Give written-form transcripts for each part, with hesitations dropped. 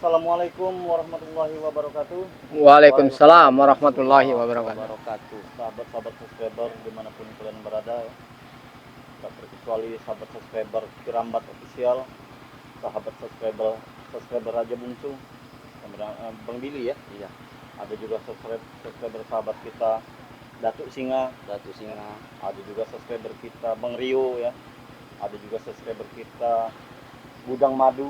Assalamualaikum warahmatullahi wabarakatuh. Waalaikumsalam warahmatullahi wabarakatuh. Sahabat-sahabat subscriber dimanapun kalian berada, tak terkecuali sahabat subscriber Kirambat Official, sahabat subscriber Raja Bungsu, Bang Billy ya. Iya. Ada juga subscriber sahabat kita Datuk Singa. Ada juga subscriber kita Bang Rio ya. Ada juga subscriber kita Gudang Madu.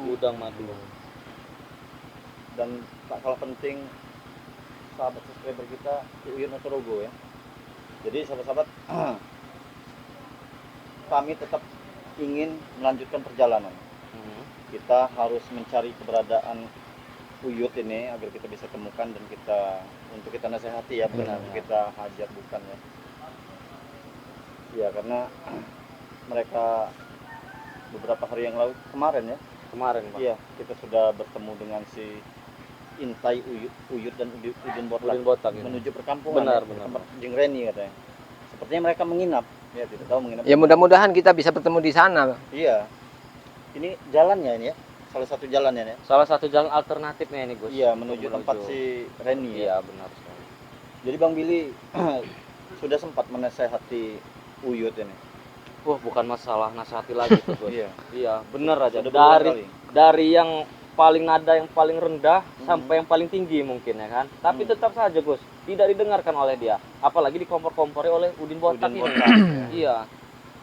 Dan tak kalah penting sahabat subscriber kita Uyun Notorogo ya. Jadi sahabat-sahabat kami tetap ingin melanjutkan perjalanan. Kita harus mencari keberadaan Uyut ini agar kita bisa temukan dan untuk kita nasihati ya, benar kita hajar bukan ya. Ya karena mereka beberapa hari yang lalu kemarin Pak. Iya, kita sudah bertemu dengan si Intai Uyut dan Udin Botak menuju perkampungan benar. tempat Jeng Reni katanya. Sepertinya mereka menginap ya, tidak tahu menginap. Ya mudah-mudahan kita bisa bertemu di sana. Iya, ini jalannya ini ya, salah satu jalannya ya. Salah satu jalan alternatifnya ini, Gus. Iya, menuju tempat si Reni ya. Iya, benar sekali. Jadi Bang Billy sudah sempat menasehati Uyut ini. Wah, bukan masalah nasihati lagi tuh, Gus. Iya, benar aja. Sudah Dari yang paling nada yang paling rendah sampai yang paling tinggi mungkin ya kan. Tapi tetap saja, Gus, tidak didengarkan oleh dia. Apalagi dikompor-kompori oleh Udin Botak ini. Iya.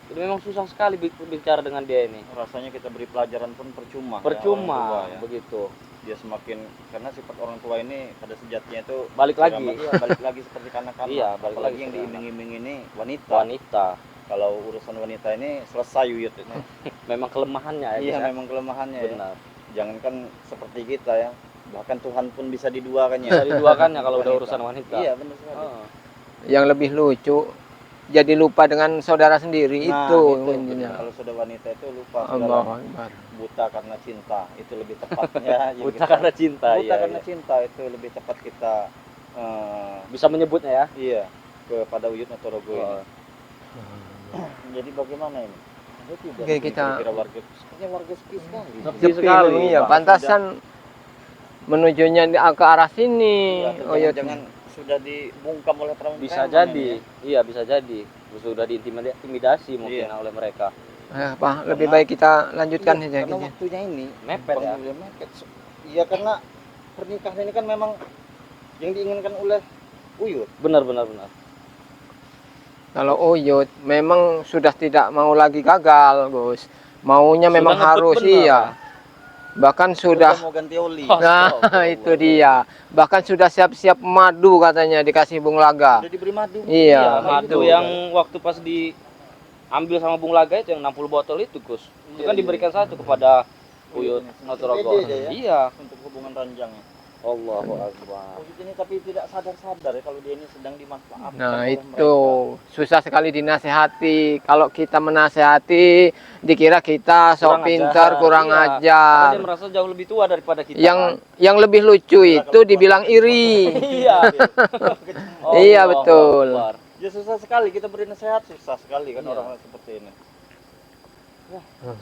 Jadi memang susah sekali bicara dengan dia ini. Rasanya kita beri pelajaran pun percuma ya, begitu. Dia semakin, karena sifat orang tua ini pada sejatinya itu balik lagi seperti kanak-kanak. Iya, balik apalagi lagi yang diiming-iming ini wanita. Kalau urusan wanita ini selesai Uyut ini. Memang kelemahannya ya. Iya, memang kelemahannya. Benar. Ya. Jangankan seperti kita ya, bahkan Tuhan pun bisa diduakannya. Bisa diduakannya kalau udah urusan wanita. Iya, benar sekali. Yang lebih lucu, jadi lupa dengan saudara sendiri. Itu intinya. Kalau sudah wanita itu lupa Allah saudara. Buta karena cinta, itu lebih tepatnya. Buta karena cinta. Buta karena cinta itu lebih tepat kita bisa menyebutnya ya. Iya, kepada Uyut Notorogo ini. Jadi bagaimana ini? Oke, kita sepertinya warga sepi sekali. Sepi sekali ya, pantasan menujunya ke arah sini. Jangan sudah dibungkam oleh preman. Bisa jadi. Iya, bisa jadi. Sudah diintimidasi mungkin oleh mereka. Pak, lebih baik kita lanjutkan saja. Karena waktunya ini mepet ya. Iya, karena pernikahan ini kan memang yang diinginkan oleh Uyut. Benar. Kalau Uyut memang sudah tidak mau lagi gagal, Gus. Maunya memang harus iya. Bahkan sudah mau ganti oli. Nah, itu dia. Bahkan sudah siap-siap madu katanya dikasih Bung Laga. Sudah diberi madu. Iya, madu yang waktu pas diambil sama Bung Laga itu yang 60 botol itu, Gus. Itu kan diberikan satu kepada Uyut Notorogo. Iya, untuk hubungan ranjangnya. Allahu Akbar. Uyut ini tapi tidak sadar ya kalau dia ini sedang dimanfaatkan. Nah, itu susah sekali dinasehati. Kalau kita menasehati dikira kita sok pintar, kurang ajar. Dia merasa jauh lebih tua daripada kita. Yang lebih lucu itu dibilang iri. Iya. Iya, betul. Ya susah sekali kita beri nasihat, susah sekali kan orang seperti ini.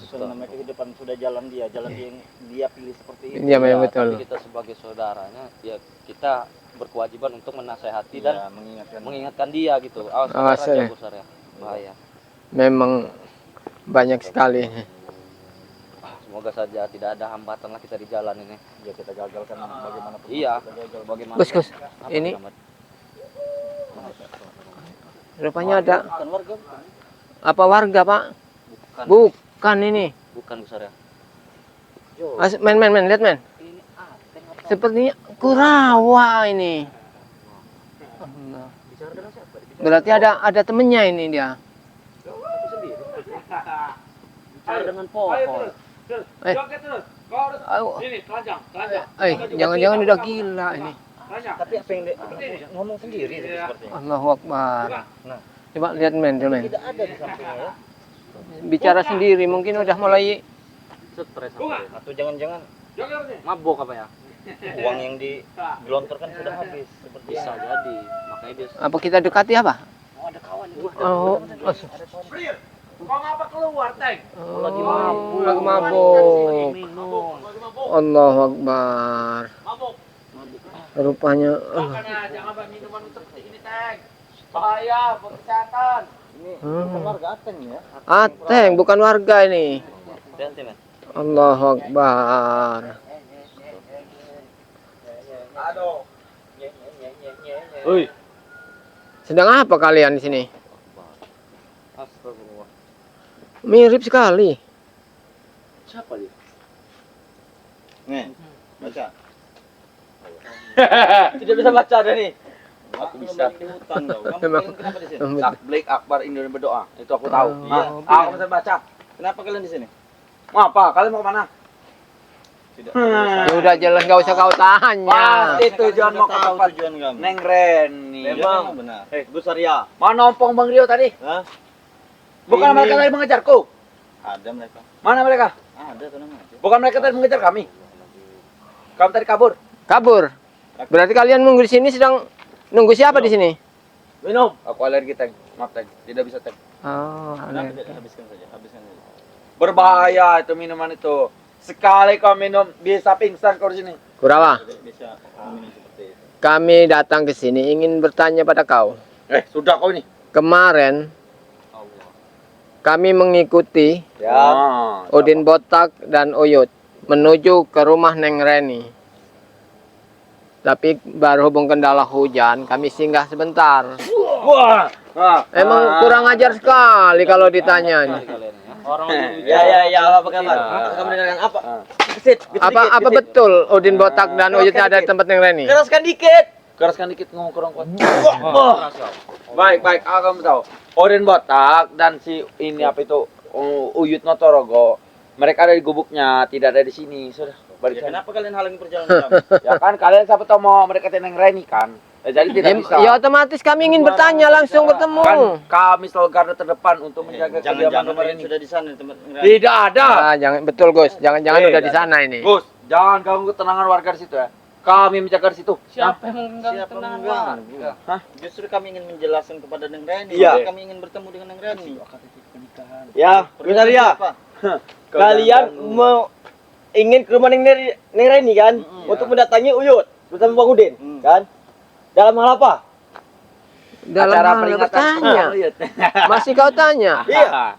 Sudah namanya kehidupan, sudah jalan dia yang dia pilih seperti ini. Iya, memang betul. Tapi kita sebagai saudaranya, ya kita berkewajiban untuk menasehati dan mengingatkan dia gitu. Awas ya. Bahaya. Memang banyak sekali. Semoga saja tidak ada hambatan lah kita di jalan ini. Ya kita gagalkan bagaimanapun. Iya. Bagaimana? Gus, ini rupanya ada warga. apa warga, Pak? Bukan ini. Bukan besar ya. Men, lihat men. Sepertinya Kurawa ini. Berarti ada temennya ini dia. Bicara dengan pohon. Jangan-jangan udah gila ini. Tapi apa yang ngomong sendiri sepertinya. Allahu Akbar. Nah, coba lihat men. Tidak ada di sampingnya ya. Bicara sendiri mungkin udah mulai Stres atau jangan-jangan mabok apa ya? Uang yang digelontorkan sudah habis. Bisa jadi. Makanya dia apa kita dekati apa? Oh, ada kawan. Kau ngapa keluar, Teng? lagi mabuk. Lagi mabuk. Minum. Allahu Akbar. Rupanya Jangan minuman untuk ini, Teng. Bahaya buat kesehatan. Ini bukan warga Ateng ya. Ateng bukan warga ini. Ganti, Mas. Allahu Akbar. Aduh. Sedang apa kalian di sini? Astagfirullah. Mirip sekali. Siapa dia? Nih, baca. Tidak bisa baca ada nih. Aku bisa hutan tau. Kamu Memang- kalian kenapa di sini? Tablik Akbar Indonesia berdoa. Itu aku tahu. Iya. Aku bisa baca. Kenapa kalian di sini? Mau apa? Kalian mau kemana? Tidak. Ya udah jelas nggak usah kau tanya. Pasti tujuan mau ke Tahu tempat tujuan kamu. Neng Reni. Memang benar. Gus Arya. Mau nompong Bang Rio tadi? Hah? Bukan Ini- mereka tadi mengejarku. Ada mereka. Mana mereka? Ada tenang aja. Bukan mereka tadi mengejar kami. Kamu tadi kabur. Kabur. Berarti kalian nunggu di sini sedang nunggu siapa di sini? Minum. Aku alergi, Teng. Maaf, Teng. Tidak bisa, Teng. Oh, Kenapa tidak habiskan saja? Habiskan saja. Berbahaya itu minuman itu. Sekali kau minum bisa pingsan kau di sini. Kurawa, Tidak bisa minum seperti itu. kami datang ke sini ingin bertanya pada kau. Sudah kau ini. Kemarin kami mengikuti Ya. Udin Botak dan Uyut menuju ke rumah Neng Reni. Tapi baru hubung kendala hujan, kami singgah sebentar. Wah. Emang kurang ajar sekali kalau ditanya. Orang apa kabar? Kamu mendengarkan apa? Kesit, Apa betul Udin Botak dan Uyut ada di tempat Neng Reni? keraskan dikit. Keraskan dikit ngomong kurang kuat. Baik, aku tahu. Odin Botak dan si ini apa itu Uyut Notorogo. Mereka ada di gubuknya, tidak ada di sini. Sudah, balik Ya, sana. kenapa kalian halangi perjalanan kami? Ya kan kalian siapa tahu mau mereka tenang Reni kan. Jadi tidak bisa. Ya otomatis kami ingin bertanya langsung bertemu. Kan kami selalu garda terdepan untuk menjaga kediaman Jangan-jangan nomor kalian ini. sudah di sana di tempat Neng Reni. Tidak ada. Ah, jangan betul Gus, jangan-jangan udah di sana ini. Gus, jangan ganggu ketenangan warga di situ ya. Kami menjaga di situ. Siapa mengganggu? Hah? Justru kami ingin menjelaskan kepada Neng Reni. Iya. Kami ingin bertemu dengan Neng Reni. Ya, Gus Arya. Apa? Kalian mau ingin ke rumah Neng Reni kan? Untuk mendatangi Uyut bersama Bang Udin, kan? Dalam hal apa? Dalam Acara hal peringatan bertanya. Uyut. Masih kau tanya? Iya.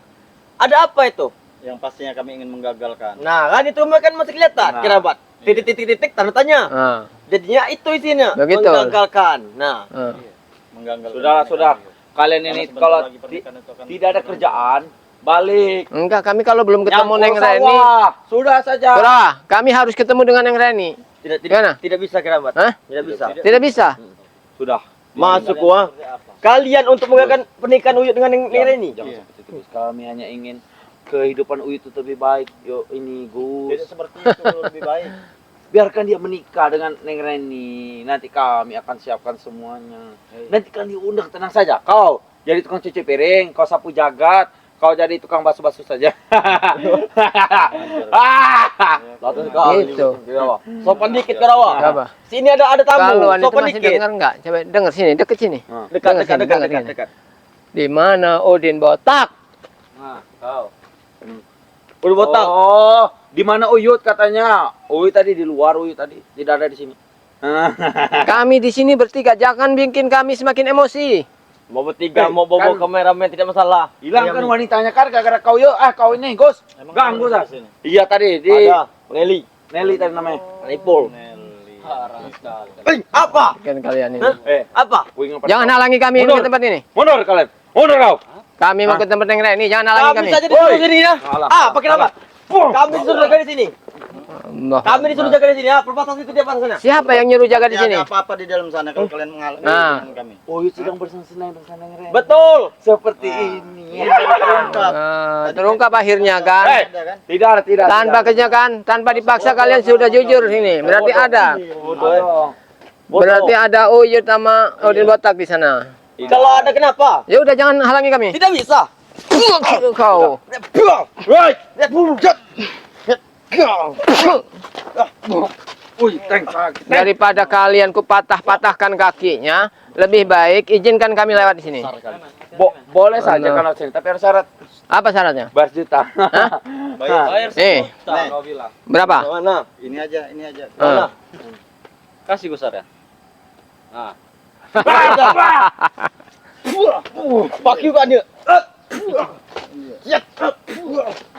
Ada apa itu? Yang pastinya kami ingin menggagalkan. Nah, kan itu kan masih kelihatan, Nah. kerabat. Titik-titik tanda tanya. Ah, Jadinya itu isinya. Begitu. Menggagalkan. Nah, ah. Menggagalkan. Sudah. Kalian Karena ini sebentar kalau lagi pernikahan itu akan tidak ada kerjaan, balik. Enggak, kami kalau belum ketemu Neng Nyangkul Reni, sawah. Sudah saja. Kura, kami harus ketemu dengan Neng Reni. Gimana? tidak bisa kerabat. Hah? Tidak bisa. Tidak bisa? Sudah. Masuk gua. Kalian untuk menggagalkan pernikahan Uyut dengan Neng Reni. Jangan seperti itu, Gus. Kami hanya ingin kehidupan Uyut itu lebih baik. Yo ini tidak Gus. seperti itu lebih baik. Biarkan dia menikah dengan Neng Reni. Nanti kami akan siapkan semuanya. Nanti kan diundang, tenang saja. Kau jadi tukang cuci piring, kau sapu jagat, kau jadi tukang basuh-basuh saja. Langsung kau. Gitu. Sopan dikit Karawa. Apa? Sini ada tamu. Kalau itu Sopan masih dikit. dengar enggak? Coba dengar sini, deket sini. Dekat, Dengar dekat, sini, dekat, dengar dekat, sini. dekat. Di mana Udin Botak? Nah, kau. Udah botak. Oh, di mana Uyut katanya? Uyut tadi di luar, Uyut tadi tidak ada di sini. Kami di sini bertiga, jangan bikin kami semakin emosi. Mau bertiga, mau bawa kan- kameramen tidak masalah. Hilang kan wanitanya kan gara-gara kau yuk. Kau ini, Gus. Emang Ganggu ada sah. di sini? Iya tadi di Ada Nelly, Nelly tadi namanya. Nipol. Nelly. Apa? Kan kalian ini. Apa? Jangan halangi kami Mundur. ke tempat ini. Mundur kalian. Mundur kau. Kami mau ke tempat Neng Reni, jangan halangi Kami kami. saja disuruh sini ya. Alah. Pakai apa? Kami disuruh jaga di sini. Allah. Kami disuruh jaga di sini ya. Perbatasan itu di depan sana. Siapa yang nyuruh jaga di Tidak sini? ada apa-apa di dalam sana kalau kalian mengalami Nah. dengan kami. Uyut sedang bersenang-senang bersama Ren. Betul. Seperti ini. Terungkap akhirnya kan. Ada kan? Tidak. Tanpa kejakan, tanpa dipaksa kalian sudah jujur sini. Berarti ada. Bodoh. Berarti ada Uyut sama Udin Botak di sana. Kalau ada kenapa? Ya udah jangan halangi kami. Tidak bisa. Kau. Woi. Wih, thanks. Daripada kalian ku patah-patahkan kakinya, lebih baik izinkan kami lewat di sini. Boleh saja Halo. kalau sini, tapi harus syarat Apa syaratnya? bayar juta. Bayar Eh. sejuta kau bilang. Berapa? Mana? Ini aja, ini aja. Ah. Kasih besar ya. Nah, Fuck you kan dia.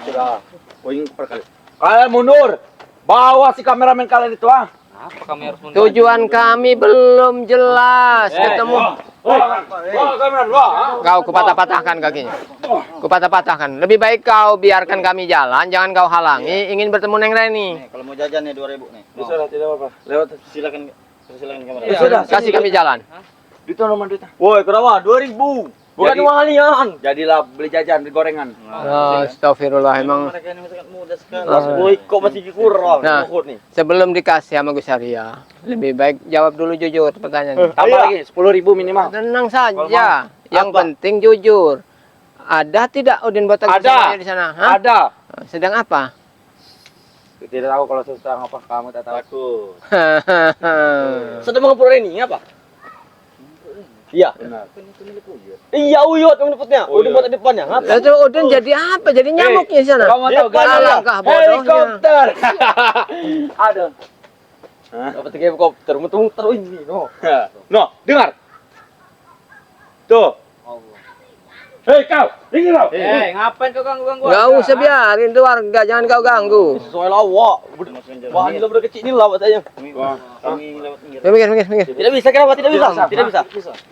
Sudah. Poin perkali. Kalian mundur. Bawa si kameramen kalian itu ah. apa kami harus mundur? Tujuan kami belum jelas. Ketemu. Bawa kameramen, bawa. Kau kupatah-patahkan kakinya. Kupatah-patahkan. Lebih baik kau biarkan kami jalan, jangan kau halangi. Ingin bertemu Neng Reni. Nih, kalau mau jajan nih 2000 nih. Mau. Sudah, tidak apa-apa. Lewat. Silakan kamera. Iya. Sudah. Kasih kami jalan. Itu nomor duitnya. Woi, kenapa? 2000. Bukan Jadi- uang kalian. Jadilah beli jajan, beli gorengan. Astagfirullah, emang Mereka ini sangat mudah sekali. Woi, kok masih kurang? Nah. Ukur nih. sebelum dikasih sama Gus Arya, lebih baik jawab dulu jujur pertanyaan. Tambah Iya. lagi 10.000 minimal. Tenang saja. Yang Apa? penting jujur. Ada tidak Udin Botak Ada. di sana? Hah? Ada. Sedang apa? Tidak tahu kalau sedang apa, kamu tak tahu. Takut. Sedang mengumpul ini apa? Iya. Benar. Iya, Uyut kamu nyebutnya. Udah buat di depannya. Apa? Lalu Udin jadi apa? Jadi nyamuknya di sana. Kamu tahu Depan gak? ada. Alangkah bodohnya. Helikopter. Ada. Dapat tiga helikopter, muter-muter ini. No. No, dengar. Tuh. Hei kau, ini kau. Ngapain kau ganggu-ganggu? Gak usah biarin tuh warga, jangan kau ganggu. Sesuai lawak. Wah, ini lebih kecil ini lawak saya. Kami lewat pinggir. Minggir. Tidak bisa, kenapa tidak bisa? Tidak bisa.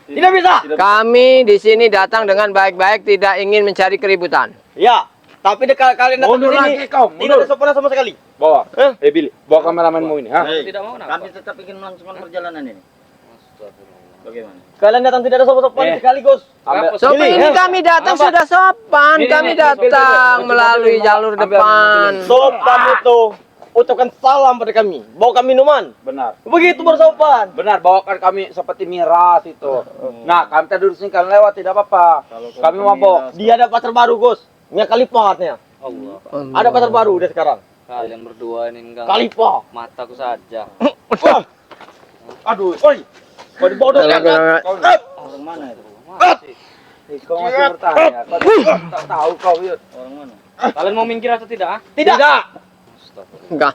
Tidak bisa. Kami di sini datang dengan baik-baik, tidak ingin mencari keributan. Ya, tapi kalian datang Mundur ke sini lagi kau, tidak mundur. ada sopan sama sekali. Bawa. Billy, bawa kameramenmu ini, ha? Hei, Tidak mau kenapa? kami tetap ingin melangsungkan perjalanan ini. Bagaimana? Kalian datang tidak ada sopan sekali, Gus. Ambil. Sopan Pilih, ini ya. kami datang Apa? sudah sopan, Ini, kami ini, datang ambil, melalui ambil, jalur ambil, depan. Sopan itu ucapkan salam pada kami. Bawa kami minuman. Benar. Begitu bersopan. Benar, bawakan kami seperti miras itu. Nah, kami tadi duduk sini kalian lewat tidak apa-apa. Kami mabok. Dia ada pacar baru, Gus. Mia Khalifa katanya. Allah. Ada pacar baru dia sekarang. Kalian berdua ini enggak. Khalifa. Mataku saja. Aduh, oi. Kau dibodoh kan? Orang mana itu? Masih. Kau masih bertanya. Kau tak tahu kau, Yud. Orang mana? Kalian mau minggir atau tidak? Ah? Tidak. Enggak.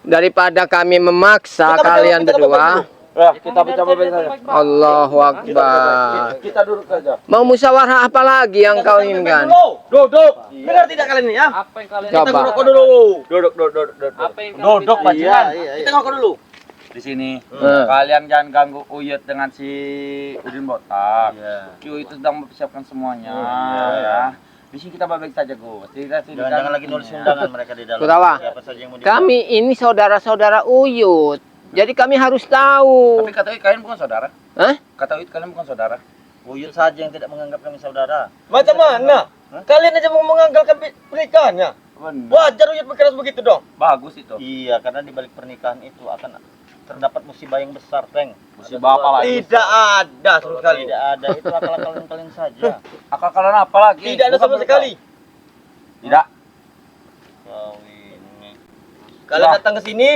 Daripada kami memaksa Kita kalian bicara- kita berdua, Ya, kita bicara baik saja. Allahu Akbar. Kita duduk saja. Mau musyawarah apa lagi yang kau inginkan? Duduk. Dengar tidak kalian ini ya? Apa yang kalian Coba. Kita ngerokok dulu. Duduk. Apa yang kalian Duduk, minta? Pak. Iya. Kita ngerokok dulu. Di sini. Hmm. Kalian jangan ganggu Uyut dengan si Udin Botak. Iya. Cuy itu sedang mempersiapkan semuanya, iya. ya. Di sini kita baik saja, Gus. Jangan lagi nulis undangan mereka di dalam. Kutawa. Siapa saja yang mau Kami ini saudara-saudara Uyut. Jadi kami harus tahu. Tapi kata Uyut kalian bukan saudara. Hah? Kata Uyut kalian bukan saudara. Uyut saja yang tidak menganggap kami saudara. Macam mana? Kalian aja mau menganggap pernikahannya. Benar. Wajar Uyut berkeras begitu dong. Bagus itu. Iya, karena di balik pernikahan itu akan terdapat musibah yang besar, Teng. Musibah apa lagi? Tidak ada sama sekali. Tidak ada, itu akal-akalan kalian saja. Akal kalian apa lagi? Tidak ada Bukan sama begitu. sekali. Tidak. Kau ini. Kalian datang ke sini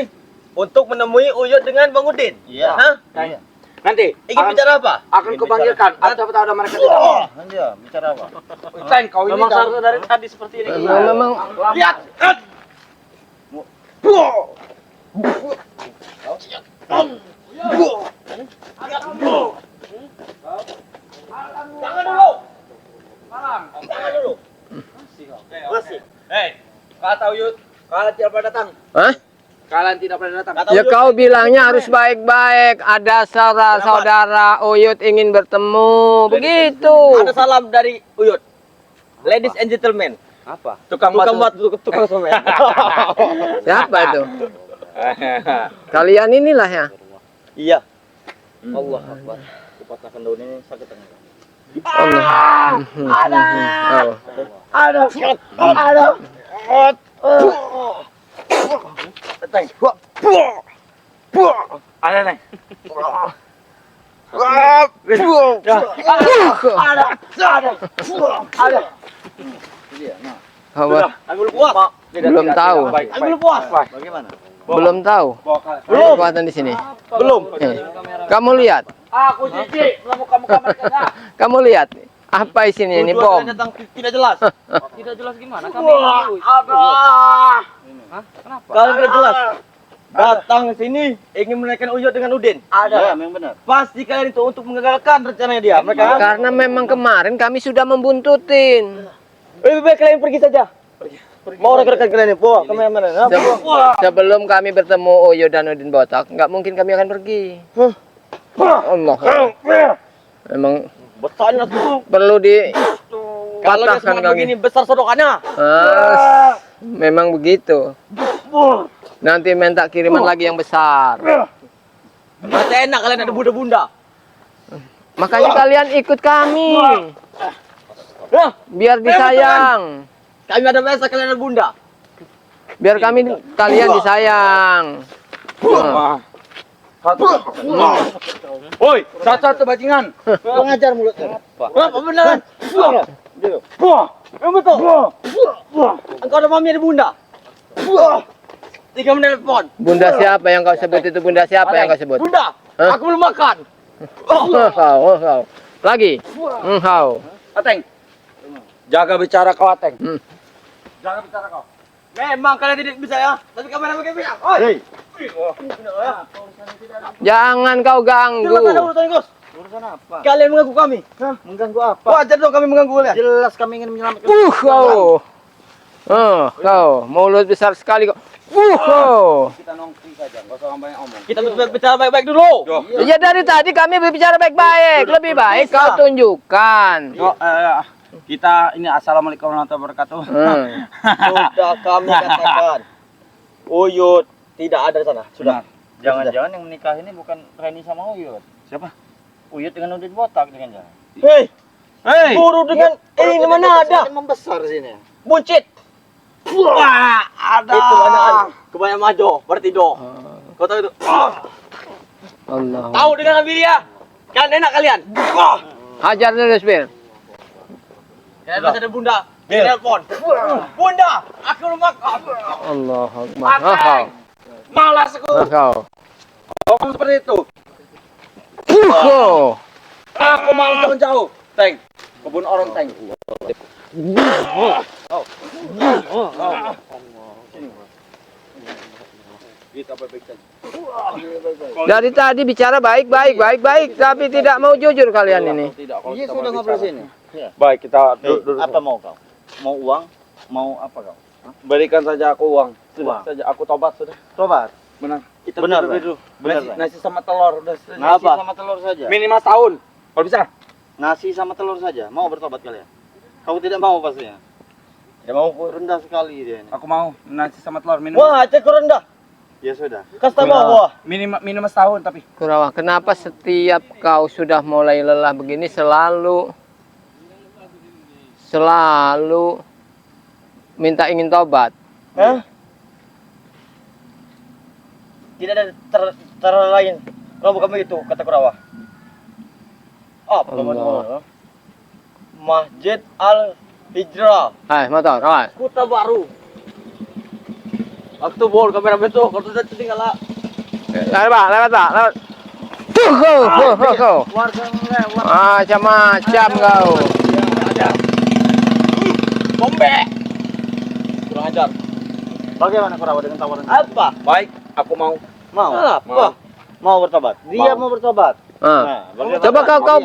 untuk menemui Uyut dengan Bang Udin. Iya. Hah? Iya. Nanti Ingin bicara apa? akan kupanggilkan. Atau ada mereka tidak. Oh, dia bicara apa? Ceng, kau ini Memang kau. seharusnya dari tadi seperti ini. Memang Lihat. Jangan dulu. Jangan dulu. Masih. Hei, kata Uyut, kalian tidak pernah datang. Hah? Kalian tidak pernah datang. Kata Ya Uyut, kau bilangnya harus baik-baik. Ada saudara Uyut ingin bertemu. Begitu. ada salam dari Uyut. Ladies and gentlemen. Apa? Tukang Tukang semen. Siapa itu? Kalian inilah ya. Iya. Allah Akbar. Kupatahkan daun ini sakit tangan. Allah. Oh. Ada. Ada nih. Dia, nah, Apa? Ambil puas. Belum tahu. Ambil puas. bagaimana? Belum tahu. Belum. Kekuatan di sini. Belum. Kamu lihat. Aku jijik, kamu kamera. Kamu lihat. Apa isinya ini, Dua bom? kalian datang tidak jelas. Tidak jelas gimana? Kami ingin Ada. Hah? Kenapa? Kalian tidak jelas. Datang ke sini ingin menaikkan Uyut dengan Udin. Ya, memang benar. Pasti kalian itu untuk mengagalkan rencananya dia. Mereka Karena memang kemarin kami sudah membuntutin. lebih baik kalian pergi saja. Mau rekan-rekan kalian ini, bawa ke mana? Sebelum kami bertemu Uyo dan Udin Botak, nggak mungkin kami akan pergi. Allah. Memang Besarnya tuh. perlu Kalau dia dipatahkan semangat kaki. begini besar sodokannya. Memang begitu. Nanti minta kiriman lagi yang besar. Masih enak kalian ada bunda-bunda. Makanya kalian ikut kami. Nah, Biar disayang. kami ada mesa kalian ada bunda. Biar kalian disayang. Woi, satu bajingan. Pengajar mulutnya. Apa beneran? Betul. Engkau ada mami ada bunda. 3 menit telepon. Bunda siapa yang kau sebut itu? Bunda siapa yang kau sebut? Bunda, Hah? aku belum makan. Kau. Lagi. Kau. Ateng. Jaga bicara kau, Ateng. Jangan bicara kau. Memang kalian tidak bisa ya, tapi kamera pakai bilang. Oi. Jangan kau ganggu. Jelas ada urusan Gus. Urusan apa? Kalian mengganggu kami. Mengganggu apa? Wajar dong kami mengganggu kalian. Jelas kami ingin menyelamatkan. Kau. Kau mulut besar sekali kau. Kau. Kita nongki saja, enggak usah banyak omong. Kita bicara baik-baik dulu. Ya dari tadi kami berbicara baik-baik. Lebih baik kau tunjukkan. Kita ini assalamualaikum warahmatullahi wabarakatuh. Sudah kami katakan. Uyut tidak ada di sana. Sudah. Jangan-jangan yang menikah ini bukan Reni sama Uyut. Siapa? Uyut dengan Udin Botak dengan jangan. Hei, Hei. guru dengan ini mana ada? Membesar sini. Buncit. Wah, ada. Itu anak kebanyakan majo, berarti do. Kau tahu itu? Allah. Tahu dengan ambil dia. Kan enak kalian. Hajar terus, Bir. Kalian masih ada bunda. Dia telepon. Bunda, aku belum makan. Allah Akbar. Malas aku. Kau. Ngomong seperti itu. Kau. Aku malas jauh-jauh. Teng. Kebun orang Teng. Kita baik-baik saja. Dari tadi bicara baik-baik, tapi tidak mau jujur kalian ini. Tidak, kalau Iya kita sudah ngobrol berbicara. sini. Baik, kita Hei, apa mau kau? Mau uang? Mau apa kau? berikan saja aku uang. Uang. Sudah saja aku tobat sudah. Tobat. Benar. Kita Benar, berdua Pak. dulu. Benar, Nasi, Pak. nasi sama telur udah. Nasi sama telur saja. Minimal tahun. Kalau bisa. Nasi sama telur saja. Mau bertobat kalian? Kau tidak mau pastinya. Ya mau rendah sekali dia ini. Aku mau nasi sama telur minimal. Wah, cek rendah. Ya sudah. Kasih bawah. Minimal setahun tapi. Kurawa, kenapa setiap kau sudah mulai lelah begini selalu minta ingin tobat? Hah? Tidak ada cara lain. Kalau bukan begitu, kata Kurawa. Apa Allah. Masjid Al Hijrah, Motor, awas. Kota Baru. Aku tuh bol kamera betul, kalau sudah tinggal lah. Lewat. Kau. Warga lewat. Macam-macam kau. Bombe. Kurang ajar. Bagaimana Kurawa dengan tawaran? Apa? Baik, aku mau. Mau? Apa? Mau bertobat? Dia mau bertobat. Ah. Bagaimana? Coba kau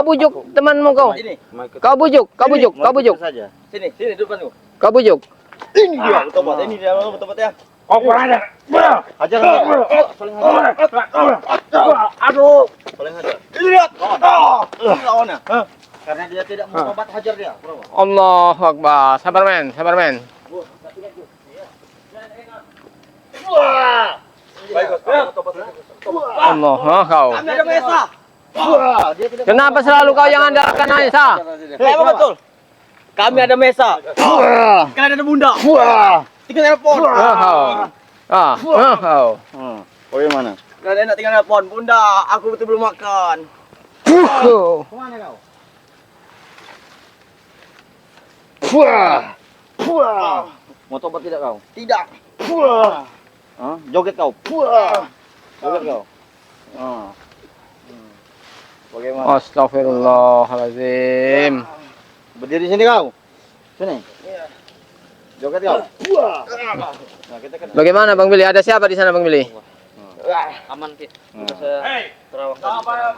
bujuk temanmu kau. Sini, Kau bujuk. Mau ikut saja. sini depanku. Kau bujuk. Ini dia bertobat, ini dia bertobat ya. Oh, kurang ada. Hajar saling hajar. Aduh. Saling hajar. Ini lihat. Lawannya. Karena dia tidak mau tobat, hajar dia. Kurawa. Allahu Akbar. Sabar men. Baik, Bos. Allah, kau. Kami ada mesa. Dia tidak Kenapa selalu kau yang andalkan Aisyah? Memang betul. Kami ada mesa. Kalian ada bunda. Tinggal telepon. Kau. Bagaimana? Kalian enak tinggal telepon. Bunda, aku betul belum makan. Kemana kau? Mau tobat tidak kau? Tidak. Joget kau. Joget kau. Bagaimana? Astagfirullahaladzim. Berdiri sini kau. Sini. Joget kau. Nah, kita kan. Bagaimana Bang Billy? Ada siapa di sana Bang Billy? Aman Ki. Udah saya terawang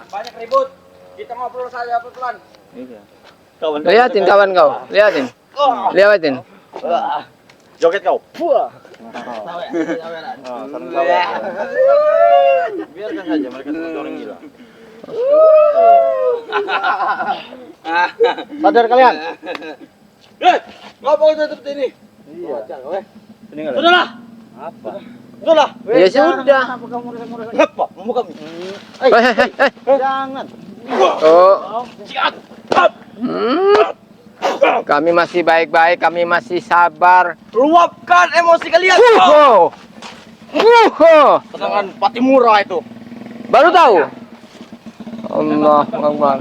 Banyak ribut. Kita ngobrol saja pelan. Iya. Lihatin kawan kau, lihatin. Lihatin. Joget kau. Saling sabar. Biarkan saja mereka seperti orang gila. Sadar kalian? Ngapa udah seperti ini? Iya. Sini kalian. Sudahlah. Apa? Sudahlah. Ya sudah. Apa? Mau kami? Jangan. Oh. Kami masih baik-baik, kami masih sabar. Luapkan emosi kalian. Tenangan Patimura itu. Baru tahu. Allah Akbar.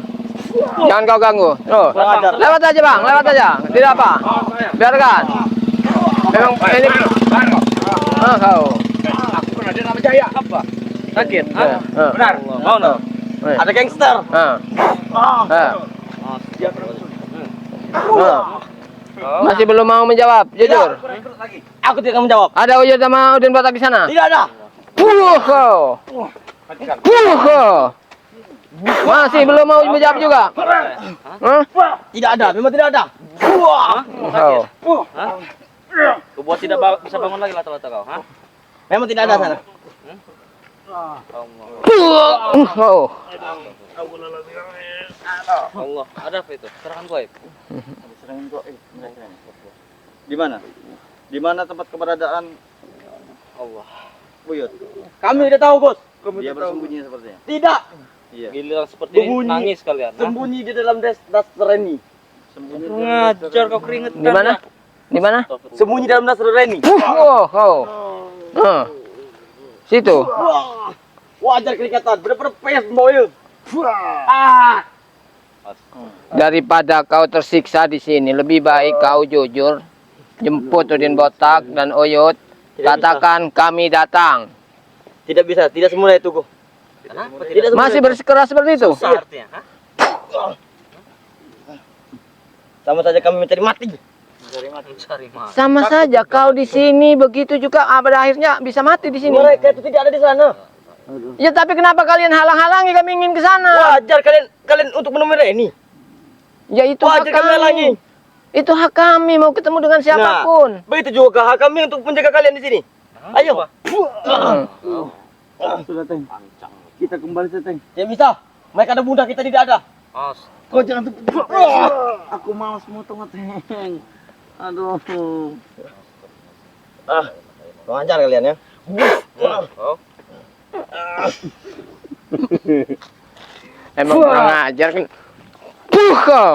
Jangan kau ganggu. Tuh. Lewat aja Bang, lewat aja. Tidak apa. Biarkan. Memang ini. Kau. Aku pernah ada nama Jaya. Apa? sakit. Benar. Mau no? Ada gangster. Masih belum mau menjawab, jujur. Aku tidak akan menjawab. Ada Uyut sama Udin Botak di sana? Tidak ada. Masih belum mau menjawab juga? Tidak ada. Memang tidak ada. Kau buat tidak bisa bangun lagi lata-lata kau, ha? Memang tidak ada sana. Allah, ada apa itu? Serangan gaib. Serangan gaib mereka ini. Di mana? Di mana tempat keberadaan Allah. Buyut? Kami tidak tahu, Bos. Dia bersembunyi sepertinya. Tidak. Iya. Giliran seperti ini Berbunyi. nangis kalian. ha? Sembunyi di dalam Nasrani. Sembunyi. Ngajar kau keringetan. Di mana? Di mana? Sembunyi dalam Nasrani. Situ. Wajar kelihatan. Benar-benar pes boy. Daripada kau tersiksa di sini, lebih baik kau jujur. Jemput Udin Botak dan Uyut. Katakan kami datang. Tidak bisa. Tidak semudah itu, Go. Kenapa Tidak semudah Masih itu. bersikeras seperti itu? Susah artinya, ha? Sama saja kami mencari mati. Mencari mati. Sama saja kau di sini begitu juga pada akhirnya bisa mati di sini. Mereka itu tidak ada di sana. Ya tapi kenapa kalian halang-halangi kami ingin ke sana? Wajar kalian untuk menemui ini. Ya itu hak Wajar kami halangi. kami. Itu hak kami mau ketemu dengan siapapun. Begitu juga hak kami untuk menjaga kalian di sini. Ayo. Sudah, Teng. Kita kembali, Teng. Tidak bisa. Mereka ada bunda, kita tidak ada. Kau jangan aku malas motong, Teng. Aduh. Kurang ajar kalian ya. Emang kurang ajar kan. Kau.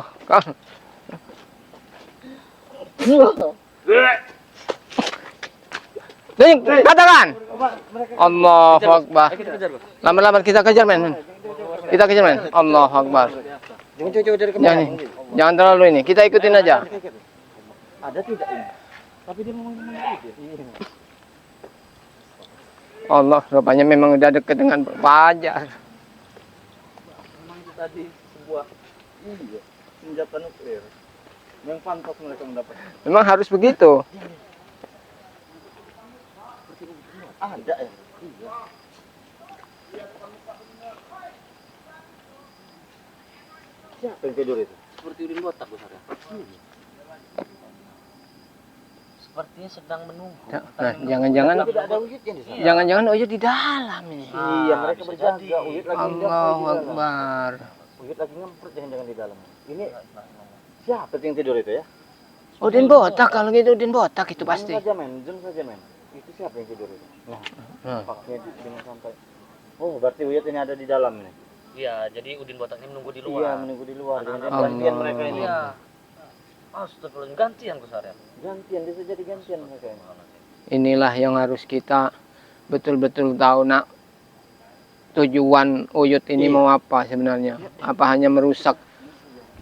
Nih, katakan. Allahu Akbar. Kita kejar, Bos. Lambat-lambat kita kejar, men. Kita kejar, men. Allahu Akbar. Jangan terlalu ini. Kita ikutin aja. Ada tidak ini? Tapi dia mau Allah, rupanya memang udah dekat dengan Fajar. memang itu tadi sebuah senjata nuklir. Yang pantas mereka mendapat. Memang harus begitu. Ada ya? Iya. Siapa yang tidur itu? Seperti Udin Botak, Bos Arya. Sepertinya sedang menunggu. Nah, jangan-jangan Tidak ada wujudnya di sana. jangan-jangan Uyut di dalam ini. Iya, mereka bisa berjaga. jadi. Uyut lagi Allahu Akbar. Uyut lagi ngempret jangan di dalam. Ini siapa yang tidur itu ya? Udin Botak, kalau gitu Udin Botak itu pasti. Diam saja, men. Diam saja, men. Itu siapa yang tidur itu? Nah, pakai dengan santai. Oh, berarti Uyut ini ada di dalam nih. Iya, jadi Udin Botak ini menunggu di Iya, luar. menunggu di luar. Jangan Allah. gantian mereka ini. Iya. Astagfirullah, gantian Bos Arya. Gantian, bisa jadi gantian mereka ini. Inilah yang harus kita betul-betul tahu, nak. Tujuan Uyut ini mau apa sebenarnya? Apa hanya merusak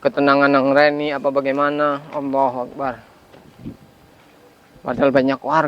ketenangan Nang Reni apa bagaimana? Allahu Akbar. Padahal banyak warga.